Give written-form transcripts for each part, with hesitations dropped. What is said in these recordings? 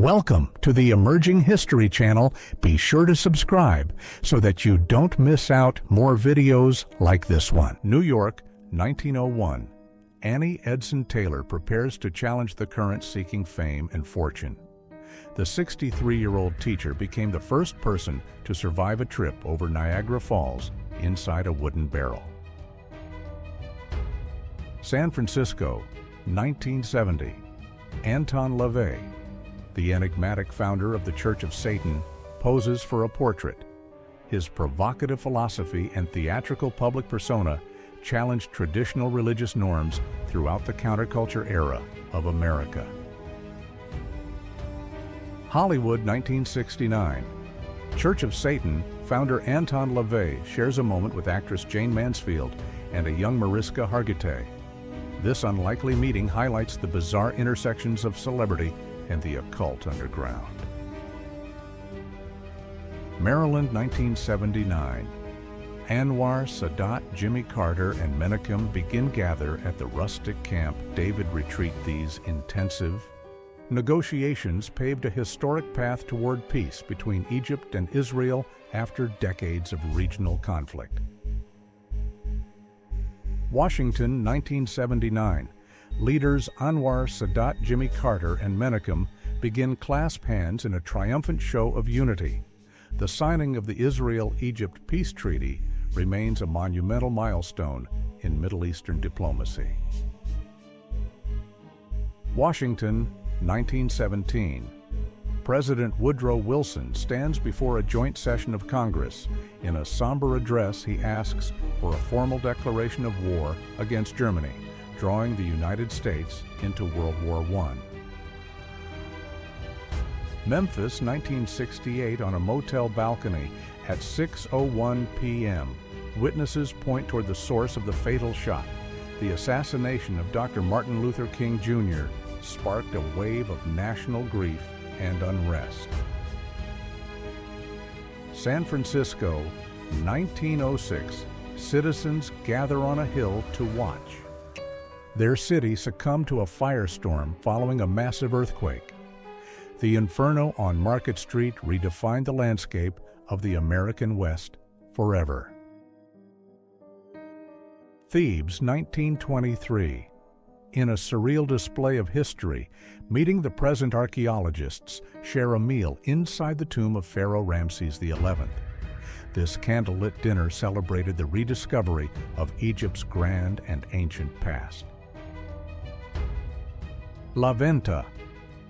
Welcome to the Emerging History channel. Be sure to subscribe so that you don't miss out more videos like this one. New York, 1901. Annie Edson Taylor prepares to challenge the current seeking fame and fortune. The 63-year-old teacher became the first person to survive a trip over Niagara Falls inside a wooden barrel. San Francisco, 1970. Anton LaVey, the enigmatic founder of the Church of Satan, poses for a portrait. His provocative philosophy and theatrical public persona challenged traditional religious norms throughout the counterculture era of America. Hollywood, 1969. Church of Satan founder Anton LaVey shares a moment with actress Jane Mansfield and a young Mariska Hargitay. This unlikely meeting highlights the bizarre intersections of celebrity and the occult underground. Maryland, 1979. Anwar Sadat, Jimmy Carter, and Menachem begin gather at the rustic camp David retreat. These intensive negotiations paved a historic path toward peace between Egypt and Israel after decades of regional conflict. Washington, 1979. Leaders Anwar Sadat, Jimmy Carter, and Menachem begin clasp hands in a triumphant show of unity. The signing of the Israel-Egypt peace treaty remains a monumental milestone in Middle Eastern diplomacy. Washington, 1917. President Woodrow Wilson stands before a joint session of Congress. In a somber address, he asks for a formal declaration of war against Germany, drawing the United States into World War I. Memphis, 1968. On a motel balcony at 6:01 p.m., witnesses point toward the source of the fatal shot. The assassination of Dr. Martin Luther King Jr. sparked a wave of national grief and unrest. San Francisco, 1906. Citizens gather on a hill to watch. Their city succumbed to a firestorm following a massive earthquake. The inferno on Market Street redefined the landscape of the American West forever. Thebes, 1923. In a surreal display of history, meeting the present archaeologists share a meal inside the tomb of Pharaoh Ramses XI. This candlelit dinner celebrated the rediscovery of Egypt's grand and ancient past. La Venta,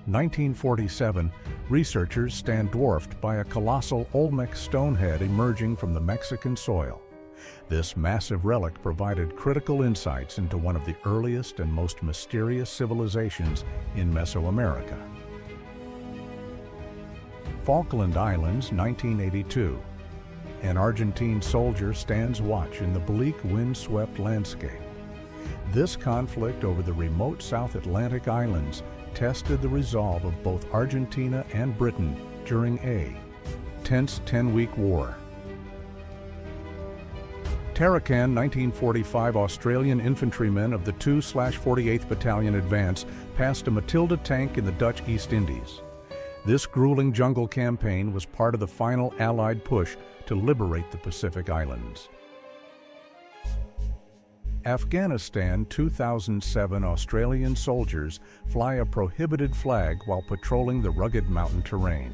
1947. Researchers stand dwarfed by a colossal Olmec stone head emerging from the Mexican soil. This massive relic provided critical insights into one of the earliest and most mysterious civilizations in Mesoamerica. Falkland Islands, 1982. An Argentine soldier stands watch in the bleak, wind-swept landscape. This conflict over the remote South Atlantic islands tested the resolve of both Argentina and Britain during a tense 10-week war. Tarakan, 1945. Australian infantrymen of the 2/48th Battalion Advance passed a Matilda tank in the Dutch East Indies. This grueling jungle campaign was part of the final Allied push to liberate the Pacific Islands. Afghanistan, 2007. Australian soldiers fly a prohibited flag while patrolling the rugged mountain terrain.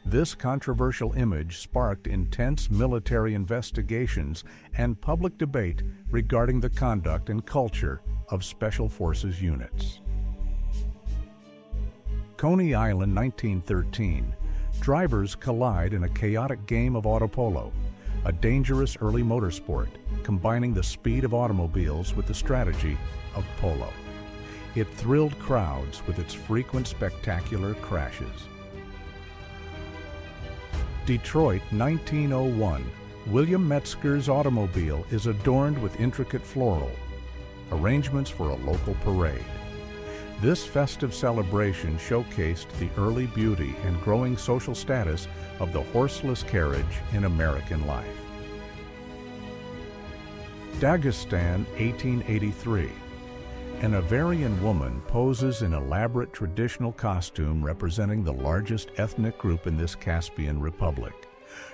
This controversial image sparked intense military investigations and public debate regarding the conduct and culture of Special Forces units. Coney Island, 1913. Drivers collide in a chaotic game of auto polo, a dangerous early motorsport combining the speed of automobiles with the strategy of polo. It thrilled crowds with its frequent spectacular crashes. Detroit, 1901. William Metzger's automobile is adorned with intricate floral arrangements for a local parade. This festive celebration showcased the early beauty and growing social status of the horseless carriage in American life. Dagestan, 1883. An Avarian woman poses in elaborate traditional costume representing the largest ethnic group in this Caspian republic.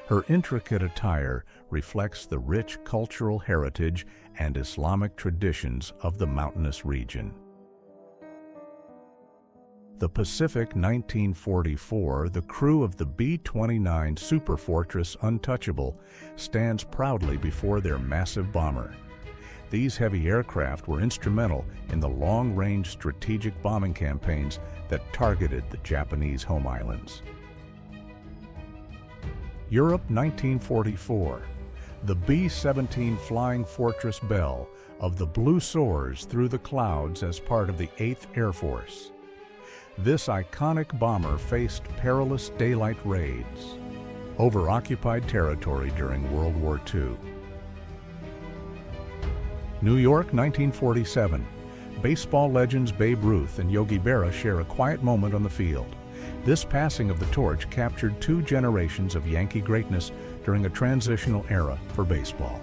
Her intricate attire reflects the rich cultural heritage and Islamic traditions of the mountainous region. The Pacific 1944, the crew of the B-29 superfortress Untouchable stands proudly before their massive bomber. These heavy aircraft were instrumental in the long-range strategic bombing campaigns that targeted the Japanese home islands. Europe 1944. The B-17 Flying Fortress Belle of the Blue soars through the clouds as part of the 8th Air Force. This iconic bomber faced perilous daylight raids over occupied territory during World War II. New York 1947. Baseball legends Babe Ruth and Yogi Berra share a quiet moment on the field. This passing of the torch captured 2 generations of Yankee greatness during a transitional era for baseball.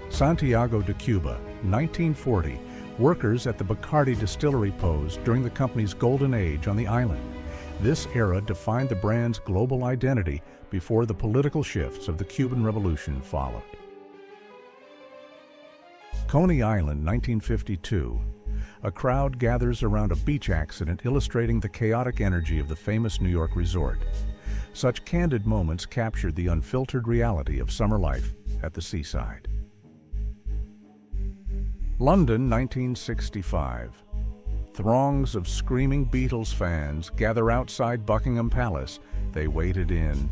Santiago de Cuba, 1940. Workers at the Bacardi distillery posed during the company's golden age on the island. This era defined the brand's global identity before the political shifts of the Cuban Revolution followed. Coney Island, 1952. A crowd gathers around a beach accident illustrating the chaotic energy of the famous New York resort. Such candid moments captured the unfiltered reality of summer life at the seaside. London, 1965. Throngs of screaming Beatles fans gather outside Buckingham Palace. They waited in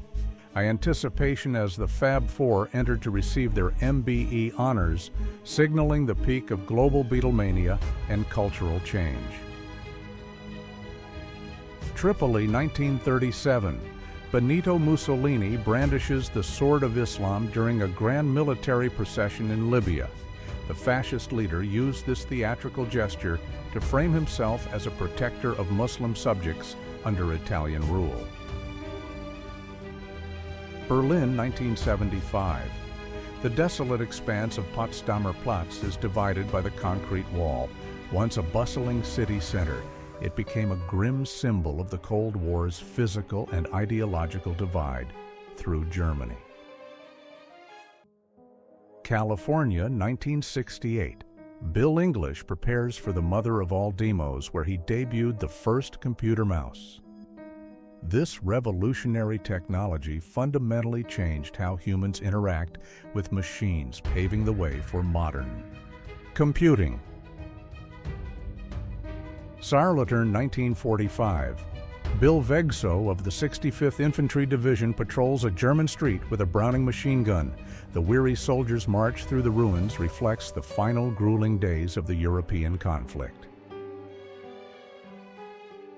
anticipation as the Fab Four entered to receive their MBE honors, signaling the peak of global Beatlemania and cultural change. Tripoli, 1937. Benito Mussolini brandishes the sword of Islam during a grand military procession in Libya. The fascist leader used this theatrical gesture to frame himself as a protector of Muslim subjects under Italian rule. Berlin, 1975. The desolate expanse of Potsdamer Platz is divided by the concrete wall. Once a bustling city center, it became a grim symbol of the Cold War's physical and ideological divide through Germany. California, 1968. Bill English prepares for the mother of all demos, where he debuted the first computer mouse. This revolutionary technology fundamentally changed how humans interact with machines, paving the way for modern computing. Saarlandern, 1945. Bill Vegso of the 65th Infantry Division patrols a German street with a Browning machine gun. The weary soldier's march through the ruins reflects the final grueling days of the European conflict.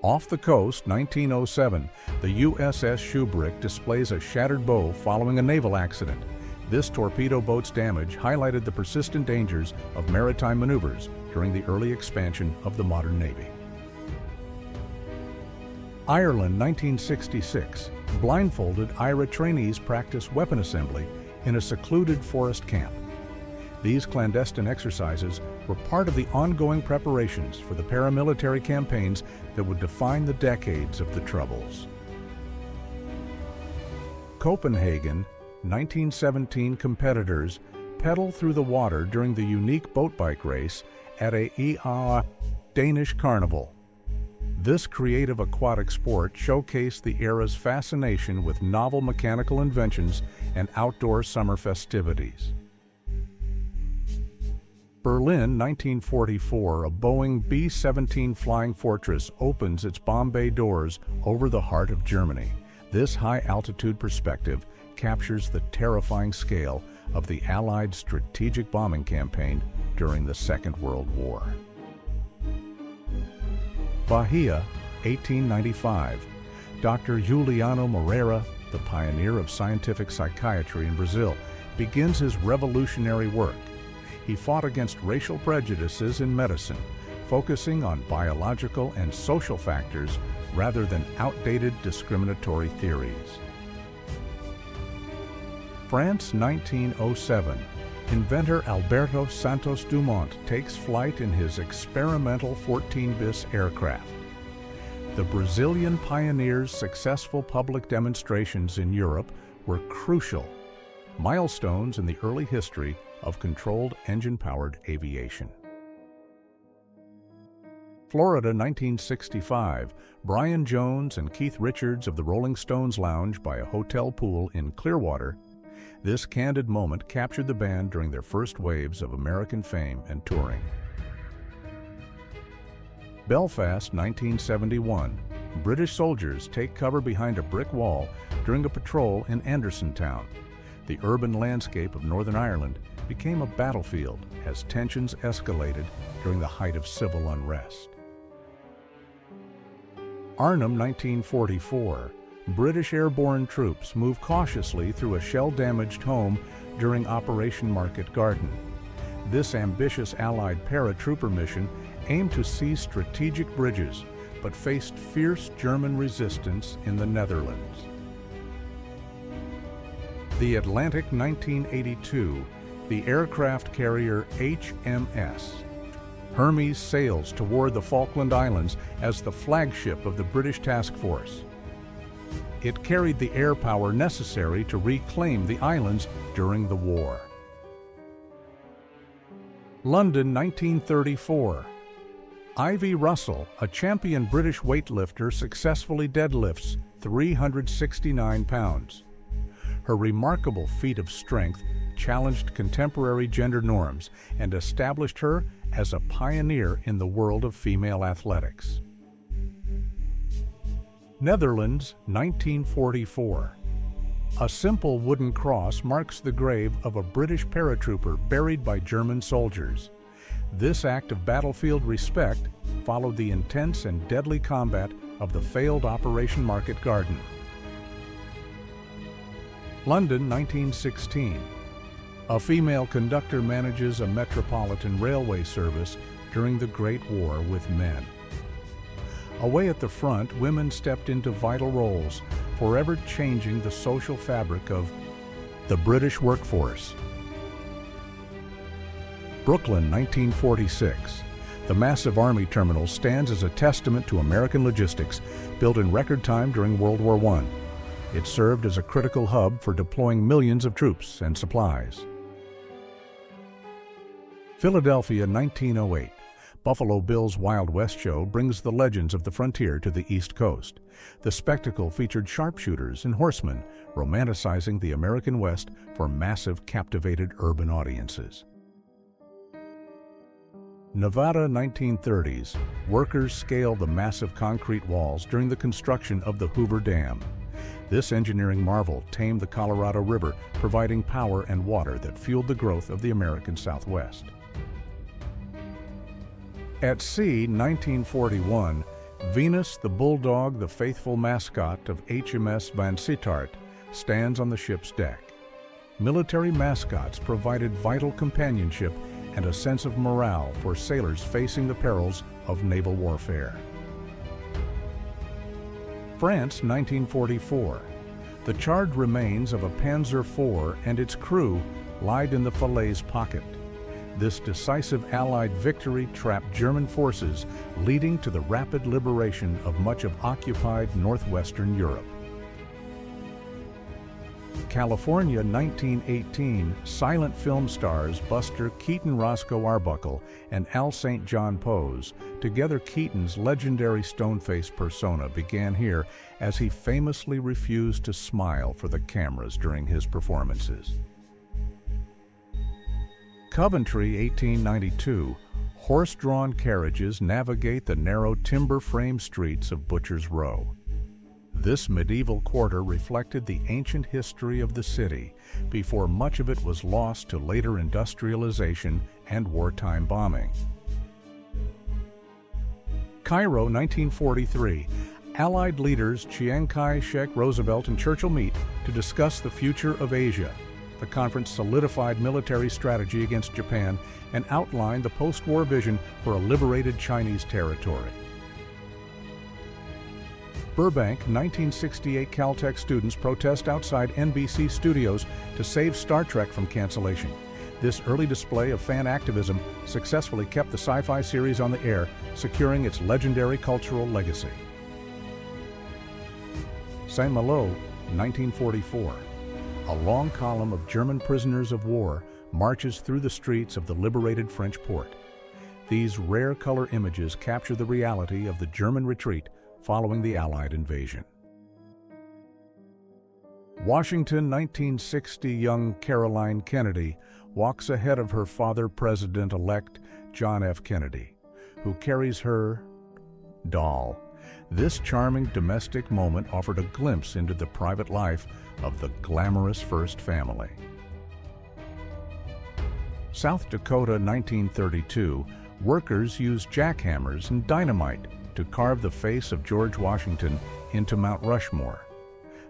Off the coast, 1907, the USS Shubrick displays a shattered bow following a naval accident. This torpedo boat's damage highlighted the persistent dangers of maritime maneuvers during the early expansion of the modern Navy. Ireland, 1966. Blindfolded IRA trainees practice weapon assembly in a secluded forest camp. These clandestine exercises were part of the ongoing preparations for the paramilitary campaigns that would define the decades of the Troubles. Copenhagen, 1917. Competitors pedal through the water during the unique boat bike race at a Danish carnival. This creative aquatic sport showcased the era's fascination with novel mechanical inventions and outdoor summer festivities. Berlin, 1944, a Boeing B-17 Flying Fortress opens its bomb bay doors over the heart of Germany. This high-altitude perspective captures the terrifying scale of the Allied strategic bombing campaign during the Second World War. Bahia, 1895. Dr. Juliano Moreira, the pioneer of scientific psychiatry in Brazil, begins his revolutionary work. He fought against racial prejudices in medicine, focusing on biological and social factors rather than outdated discriminatory theories. France, 1907. inventor Alberto Santos Dumont takes flight in his experimental 14-bis aircraft. The Brazilian pioneers' successful public demonstrations in Europe were crucial milestones in the early history of controlled engine-powered aviation. Florida, 1965. Brian Jones and Keith Richards of the Rolling Stones lounge by a hotel pool in Clearwater. This candid moment captured the band during their first waves of American fame and touring. Belfast, 1971. British soldiers take cover behind a brick wall during a patrol in Andersontown. The urban landscape of Northern Ireland became a battlefield as tensions escalated during the height of civil unrest. Arnhem, 1944. British airborne troops move cautiously through a shell-damaged home during Operation Market Garden. This ambitious Allied paratrooper mission aimed to seize strategic bridges, but faced fierce German resistance in the Netherlands. The Atlantic, 1982. The aircraft carrier HMS Hermes sails toward the Falkland Islands as the flagship of the British task force. It carried the air power necessary to reclaim the islands during the war. London, 1934. Ivy Russell, a champion British weightlifter, successfully deadlifts 369 pounds. Her remarkable feat of strength challenged contemporary gender norms and established her as a pioneer in the world of female athletics. Netherlands, 1944. A simple wooden cross marks the grave of a British paratrooper buried by German soldiers. This act of battlefield respect followed the intense and deadly combat of the failed Operation Market Garden. London, 1916. A female conductor manages a metropolitan railway service during the Great War with men. Away at the front, women stepped into vital roles, forever changing the social fabric of the British workforce. Brooklyn, 1946. The massive Army terminal stands as a testament to American logistics, built in record time during World War I. It served as a critical hub for deploying millions of troops and supplies. Philadelphia, 1908. Buffalo Bill's Wild West show brings the legends of the frontier to the East Coast. The spectacle featured sharpshooters and horsemen, romanticizing the American West for massive, captivated urban audiences. Nevada, 1930s. Workers scale the massive concrete walls during the construction of the Hoover Dam. This engineering marvel tamed the Colorado River, providing power and water that fueled the growth of the American Southwest. At sea, 1941, Venus the Bulldog, the faithful mascot of HMS Van Sittart, stands on the ship's deck. Military mascots provided vital companionship and a sense of morale for sailors facing the perils of naval warfare. France, 1944. The charred remains of a Panzer IV and its crew lied in the Falaise pocket. This decisive Allied victory trapped German forces, leading to the rapid liberation of much of occupied northwestern Europe. California, 1918. Silent film stars Buster Keaton Roscoe Arbuckle and Al St. John pose. Together, Keaton's legendary stone-faced persona began here as he famously refused to smile for the cameras during his performances. Coventry, 1892. Horse-drawn carriages navigate the narrow timber-frame streets of Butcher's Row. This medieval quarter reflected the ancient history of the city before much of it was lost to later industrialization and wartime bombing. Cairo, 1943. Allied leaders Chiang Kai-shek, Roosevelt, and Churchill meet to discuss the future of Asia. The conference solidified military strategy against Japan and outlined the post-war vision for a liberated Chinese territory. Burbank, 1968. Caltech students protest outside NBC studios to save Star Trek from cancellation. This early display of fan activism successfully kept the sci-fi series on the air, securing its legendary cultural legacy. Saint-Malo, 1944. A long column of German prisoners of war marches through the streets of the liberated French port. These rare color images capture the reality of the German retreat following the Allied invasion. Washington, 1960. Young Caroline Kennedy walks ahead of her father, President-elect John F. Kennedy, who carries her doll. This charming domestic moment offered a glimpse into the private life of the glamorous first family. South Dakota, 1932. Workers used jackhammers and dynamite to carve the face of George Washington into Mount Rushmore.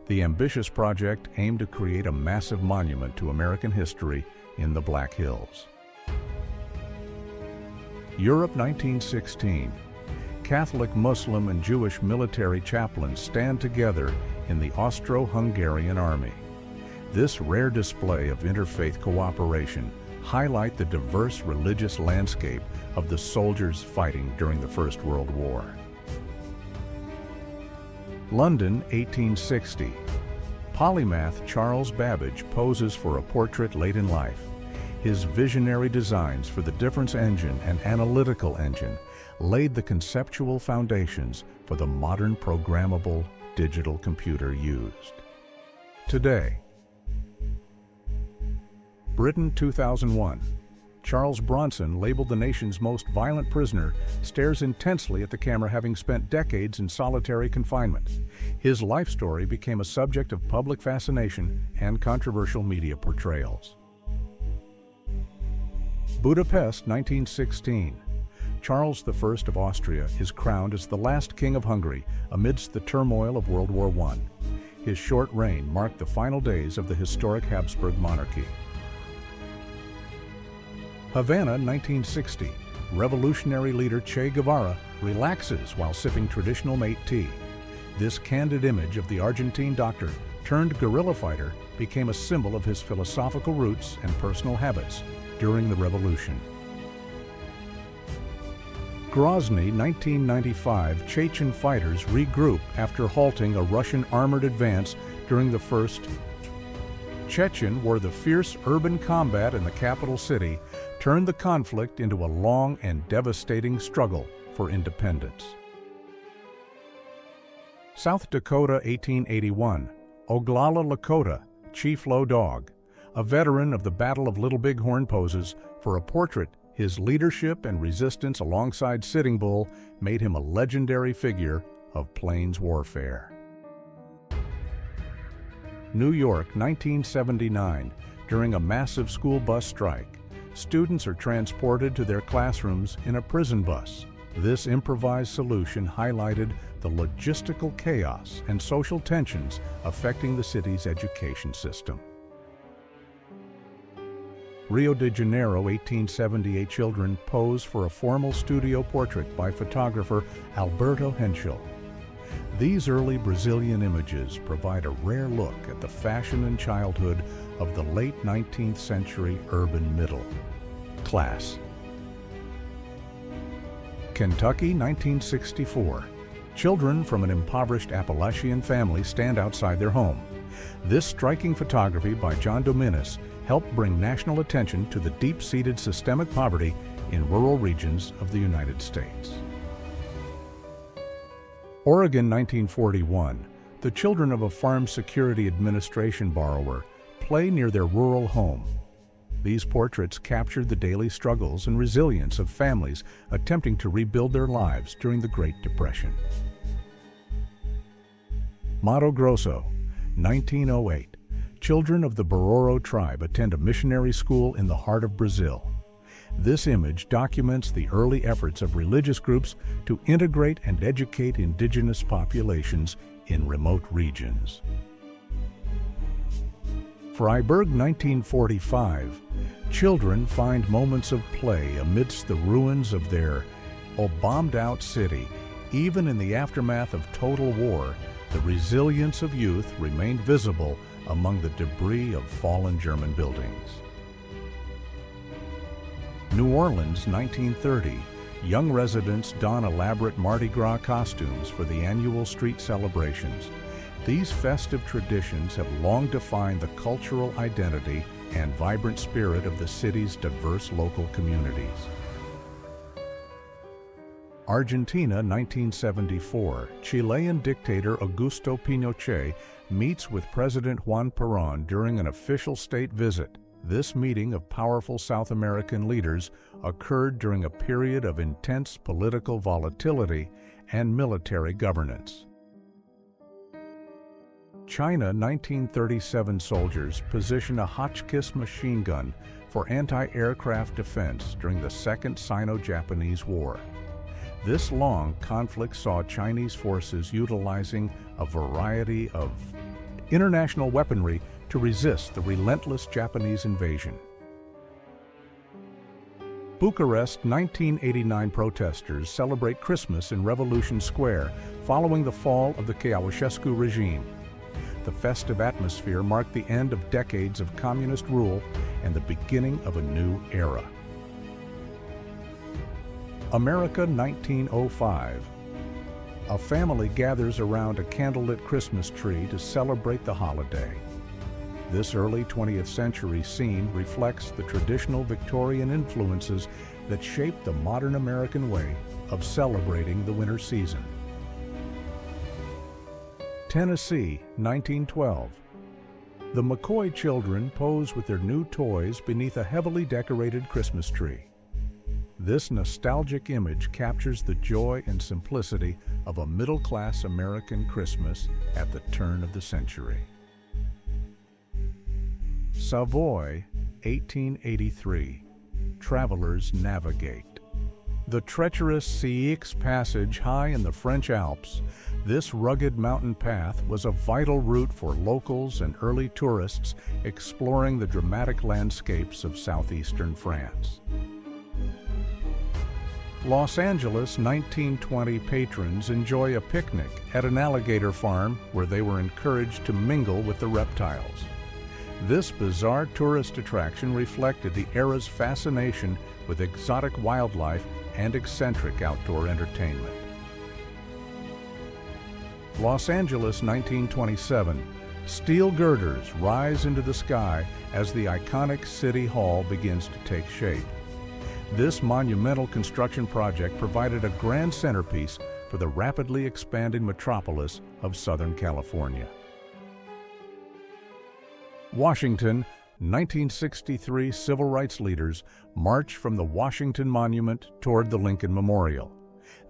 The ambitious project aimed to create a massive monument to American history in the Black Hills. Europe, 1916. Catholic, Muslim, and Jewish military chaplains stand together in the Austro-Hungarian army. This rare display of interfaith cooperation highlight the diverse religious landscape of the soldiers fighting during the First World War. London, 1860. Polymath Charles Babbage poses for a portrait late in life. His visionary designs for the difference engine and analytical engine laid the conceptual foundations for the modern programmable digital computer used. Today, Britain, 2001. Charles Bronson, labeled the nation's most violent prisoner, stares intensely at the camera, having spent decades in solitary confinement. His life story became a subject of public fascination and controversial media portrayals. Budapest, 1916. Charles I of Austria is crowned as the last king of Hungary amidst the turmoil of World War I. His short reign marked the final days of the historic Habsburg monarchy. Havana, 1960. Revolutionary leader Che Guevara relaxes while sipping traditional mate tea. This candid image of the Argentine doctor turned guerrilla fighter became a symbol of his philosophical roots and personal habits during the revolution. Grozny, 1995. Chechen fighters regroup after halting a Russian armored advance during the First Chechen War. The fierce urban combat in the capital city turned the conflict into a long and devastating struggle for independence. South Dakota, 1881. Oglala Lakota, Chief Low Dog, a veteran of the Battle of Little Bighorn, poses for a portrait. His leadership and resistance alongside Sitting Bull made him a legendary figure of plains warfare. New York, 1979. During a massive school bus strike, students are transported to their classrooms in a prison bus. This improvised solution highlighted the logistical chaos and social tensions affecting the city's education system. Rio de Janeiro, 1878. Children pose for a formal studio portrait by photographer Alberto Henschel. These early Brazilian images provide a rare look at the fashion and childhood of the late 19th century urban middle class. Kentucky, 1964. Children from an impoverished Appalachian family stand outside their home. This striking photography by John Dominus helped bring national attention to the deep-seated systemic poverty in rural regions of the United States. Oregon, 1941. The children of a Farm Security Administration borrower play near their rural home. These portraits captured the daily struggles and resilience of families attempting to rebuild their lives during the Great Depression. Mato Grosso, 1908. Children of the Bororo tribe attend a missionary school in the heart of Brazil. This image documents the early efforts of religious groups to integrate and educate indigenous populations in remote regions. Freiburg, 1945. Children find moments of play amidst the ruins of their bombed-out city. Even in the aftermath of total war, the resilience of youth remained visible among the debris of fallen German buildings. New Orleans, 1930. Young residents don elaborate Mardi Gras costumes for the annual street celebrations. These festive traditions have long defined the cultural identity and vibrant spirit of the city's diverse local communities. Argentina, 1974. Chilean dictator Augusto Pinochet meets with President Juan Perón during an official state visit. This meeting of powerful South American leaders occurred during a period of intense political volatility and military governance. China, 1937. Soldiers position a Hotchkiss machine gun for anti-aircraft defense during the Second Sino-Japanese War. This long conflict saw Chinese forces utilizing a variety of international weaponry to resist the relentless Japanese invasion. Bucharest, 1989. Protesters celebrate Christmas in Revolution Square following the fall of the Ceausescu regime. The festive atmosphere marked the end of decades of communist rule and the beginning of a new era. America, 1905. A family gathers around a candlelit Christmas tree to celebrate the holiday. This early 20th century scene reflects the traditional Victorian influences that shaped the modern American way of celebrating the winter season. Tennessee, 1912. The McCoy children pose with their new toys beneath a heavily decorated Christmas tree. This nostalgic image captures the joy and simplicity of a middle-class American Christmas at the turn of the century. Savoy, 1883. Travelers navigate. The treacherous Ceix Passage high in the French Alps, this rugged mountain path was a vital route for locals and early tourists exploring the dramatic landscapes of southeastern France. Los Angeles, 1920. Patrons enjoy a picnic at an alligator farm where they were encouraged to mingle with the reptiles. This bizarre tourist attraction reflected the era's fascination with exotic wildlife and eccentric outdoor entertainment. Los Angeles, 1927. Steel girders rise into the sky as the iconic City Hall begins to take shape. This monumental construction project provided a grand centerpiece for the rapidly expanding metropolis of Southern California. Washington, 1963. Civil rights leaders march from the Washington Monument toward the Lincoln Memorial.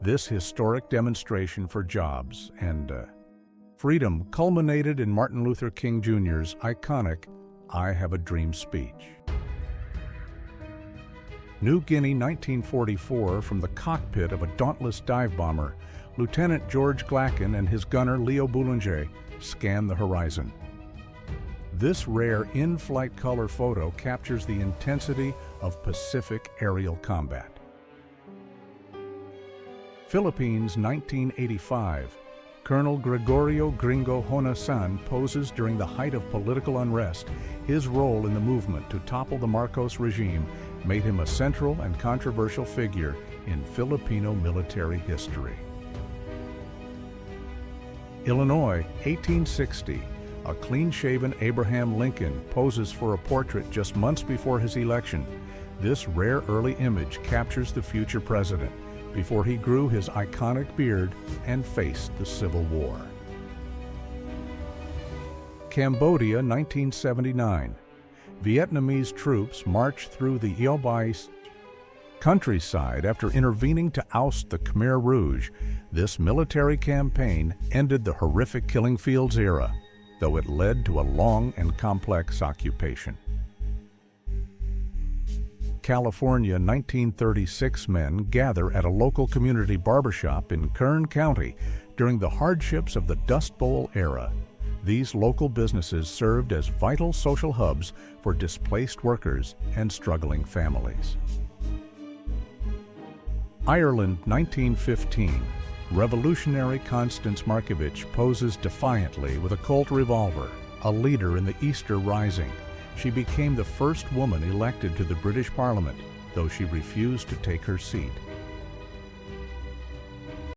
This historic demonstration for jobs and freedom culminated in Martin Luther King Jr.'s iconic "I Have a Dream" speech. New Guinea, 1944. From the cockpit of a dauntless dive bomber, Lieutenant George Glacken and his gunner Leo Boulanger scan the horizon. This rare in-flight color photo captures the intensity of Pacific aerial combat. Philippines, 1985. Colonel Gregorio Gringo Honasan poses during the height of political unrest. His role in the movement to topple the Marcos regime made him a central and controversial figure in Filipino military history. Illinois, 1860. A clean-shaven Abraham Lincoln poses for a portrait just months before his election. This rare early image captures the future president before he grew his iconic beard and faced the Civil War. Cambodia, 1979. Vietnamese troops marched through the Eo Bai countryside after intervening to oust the Khmer Rouge. This military campaign ended the horrific killing fields era, though it led to a long and complex occupation. California, 1936. Men gather at a local community barbershop in Kern County during the hardships of the Dust Bowl era. These local businesses served as vital social hubs for displaced workers and struggling families. Ireland, 1915. Revolutionary Constance Markievicz poses defiantly with a Colt revolver, a leader in the Easter Rising. She became the first woman elected to the British Parliament, though she refused to take her seat.